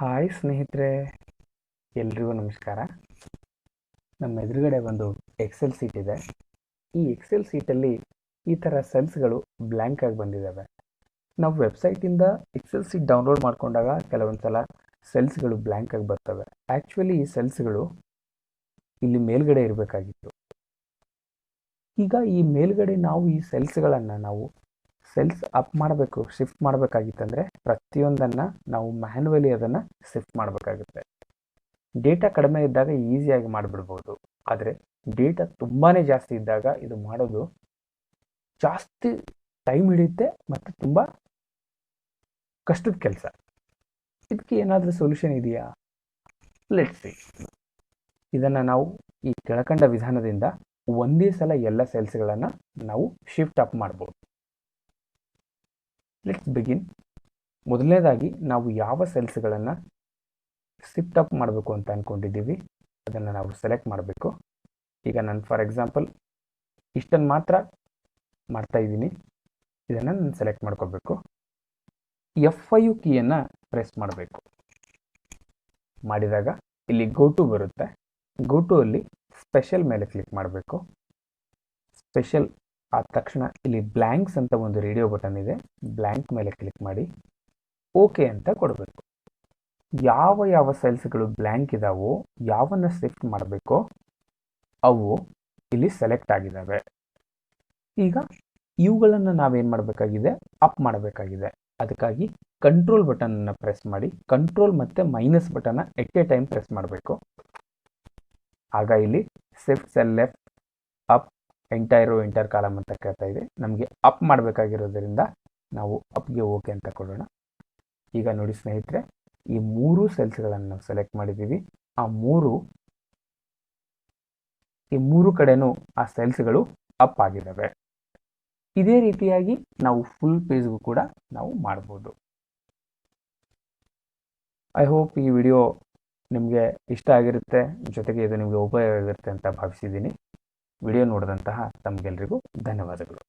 Hi ಸ್ನೇಹಿತರೆ, ಎಲ್ರಿಗೂ ನಮಸ್ಕಾರ. ನಮ್ಮ ಎದುರುಗಡೆ ಒಂದು ಎಕ್ಸೆಲ್ ಸೀಟ್ ಇದೆ. ಈ ಎಕ್ಸೆಲ್ ಸೀಟಲ್ಲಿ ಈ ಥರ ಸೆಲ್ಸ್ಗಳು ಬ್ಲ್ಯಾಂಕ್ ಆಗಿ ಬಂದಿದ್ದಾವೆ. ನಾವು ವೆಬ್ಸೈಟಿಂದ ಎಕ್ಸೆಲ್ ಸೀಟ್ ಡೌನ್ಲೋಡ್ ಮಾಡ್ಕೊಂಡಾಗ ಕೆಲವೊಂದು ಸಲ ಸೆಲ್ಸ್ಗಳು ಬ್ಲ್ಯಾಂಕ್ ಆಗಿ ಬರ್ತವೆ. ಆ್ಯಕ್ಚುಲಿ ಈ ಸೆಲ್ಸ್ಗಳು ಇಲ್ಲಿ ಮೇಲ್ಗಡೆ ಇರಬೇಕಾಗಿತ್ತು. ಈಗ ಈ ಮೇಲ್ಗಡೆ ನಾವು ಈ ಸೆಲ್ಸ್ಗಳನ್ನು ನಾವು ಸೆಲ್ಸ್ ಅಪ್ ಮಾಡಬೇಕು, ಶಿಫ್ಟ್ ಮಾಡಬೇಕಾಗಿತ್ತಂದರೆ ಪ್ರತಿಯೊಂದನ್ನು ನಾವು ಮ್ಯಾನ್ಯುವಲಿ ಅದನ್ನು ಶಿಫ್ಟ್ ಮಾಡಬೇಕಾಗುತ್ತೆ. ಡೇಟಾ ಕಡಿಮೆ ಇದ್ದಾಗ ಈಸಿಯಾಗಿ ಮಾಡಿಬಿಡ್ಬೋದು, ಆದರೆ ಡೇಟಾ ತುಂಬಾ ಜಾಸ್ತಿ ಇದ್ದಾಗ ಇದು ಮಾಡೋದು ಜಾಸ್ತಿ ಟೈಮ್ ಹಿಡಿಯುತ್ತೆ ಮತ್ತು ತುಂಬ ಕಷ್ಟದ ಕೆಲಸ. ಇದಕ್ಕೆ ಏನಾದರೂ ಸೊಲ್ಯೂಷನ್ ಇದೆಯಾ? Let's see. ಇದನ್ನು ನಾವು ಈ ಕೆಳಕಂಡ ವಿಧಾನದಿಂದ ಒಂದೇ ಸಲ ಎಲ್ಲ ಸೆಲ್ಸ್ಗಳನ್ನು ನಾವು ಶಿಫ್ಟ್ ಅಪ್ ಮಾಡ್ಬೋದು. Let's begin. ಮೊದಲನೇದಾಗಿ ನಾವು ಯಾವ ಸೆಲ್ಸ್ಗಳನ್ನು ಶಿಫ್ಟ್ ಅಪ್ ಮಾಡಬೇಕು ಅಂತ ಅಂದ್ಕೊಂಡಿದ್ದೀವಿ ಅದನ್ನು ನಾವು ಸೆಲೆಕ್ಟ್ ಮಾಡಬೇಕು. ಈಗ ನಾನು ಫಾರ್ ಎಕ್ಸಾಂಪಲ್ ಇಷ್ಟನ್ನು ಮಾತ್ರ ಮಾಡ್ತಾ ಇದ್ದೀನಿ. ಇದನ್ನು ನಾನು ಸೆಲೆಕ್ಟ್ ಮಾಡ್ಕೋಬೇಕು. F5 ಕೀಯನ್ನು ಪ್ರೆಸ್ ಮಾಡಬೇಕು. ಮಾಡಿದಾಗ ಇಲ್ಲಿ ಗೋ ಟು ಬರುತ್ತೆ. ಗೋ ಟು ಅಲ್ಲಿ ಸ್ಪೆಷಲ್ ಮೇಲೆ ಕ್ಲಿಕ್ ಮಾಡಬೇಕು. ಸ್ಪೆಷಲ್ ಆದ ತಕ್ಷಣ ಇಲ್ಲಿ ಬ್ಲ್ಯಾಂಕ್ಸ್ ಅಂತ ಒಂದು ರೇಡಿಯೋ ಬಟನ್ ಇದೆ. ಬ್ಲ್ಯಾಂಕ್ ಮೇಲೆ ಕ್ಲಿಕ್ ಮಾಡಿ ಓಕೆ ಅಂತ ಕೊಡಬೇಕು. ಯಾವ ಸೆಲ್ಸ್ಗಳು ಬ್ಲ್ಯಾಂಕ್ ಇದಾವೋ, ಯಾವನ್ನ ಶಿಫ್ಟ್ ಮಾಡಬೇಕೋ ಅವು ಇಲ್ಲಿ ಸೆಲೆಕ್ಟ್ ಆಗಿದ್ದಾವೆ. ಈಗ ಇವುಗಳನ್ನು ನಾವೇನು ಮಾಡಬೇಕಾಗಿದೆ? ಅಪ್ ಮಾಡಬೇಕಾಗಿದೆ. ಅದಕ್ಕಾಗಿ ಕಂಟ್ರೋಲ್ ಬಟನನ್ನು ಪ್ರೆಸ್ ಮಾಡಿ ಕಂಟ್ರೋಲ್ ಮತ್ತು ಮೈನಸ್ ಬಟನ್ನ ಎಟ್ ಎ ಟೈಮ್ ಪ್ರೆಸ್ ಮಾಡಬೇಕು. ಆಗ ಇಲ್ಲಿ shift cell left up enter column ಅಂತ ಕೇಳ್ತಾ ಇದೆ. ನಮಗೆ ಅಪ್ ಮಾಡಬೇಕಾಗಿರೋದ್ರಿಂದ ನಾವು ಅಪ್ಗೆ ಓಕೆ ಅಂತ ಕೊಡೋಣ. ಈಗ ನೋಡಿ ಸ್ನೇಹಿತರೆ, ಈ ಮೂರು ಸೆಲ್ಸ್ಗಳನ್ನು ನಾವು ಸೆಲೆಕ್ಟ್ ಮಾಡಿದ್ದೀವಿ. ಈ ಮೂರು ಕಡೆನೂ ಆ ಸೆಲ್ಸ್ಗಳು ಅಪ್ ಆಗಿದ್ದಾವೆ. ಇದೇ ರೀತಿಯಾಗಿ ನಾವು ಫುಲ್ ಪೇಜ್ಗೂ ಕೂಡ ನಾವು ಮಾಡ್ಬೋದು. ಐ ಹೋಪ್ ಈ ವಿಡಿಯೋ ನಿಮಗೆ ಇಷ್ಟ ಆಗಿರುತ್ತೆ, ಜೊತೆಗೆ ಇದು ನಿಮಗೆ ಉಪಯೋಗ ಆಗಿರುತ್ತೆ ಅಂತ ಭಾವಿಸಿದ್ದೀನಿ. ವಿಡಿಯೋ ನೋಡಿದಂತಹ ತಮಗೆಲ್ಲರಿಗೂ ಧನ್ಯವಾದಗಳು.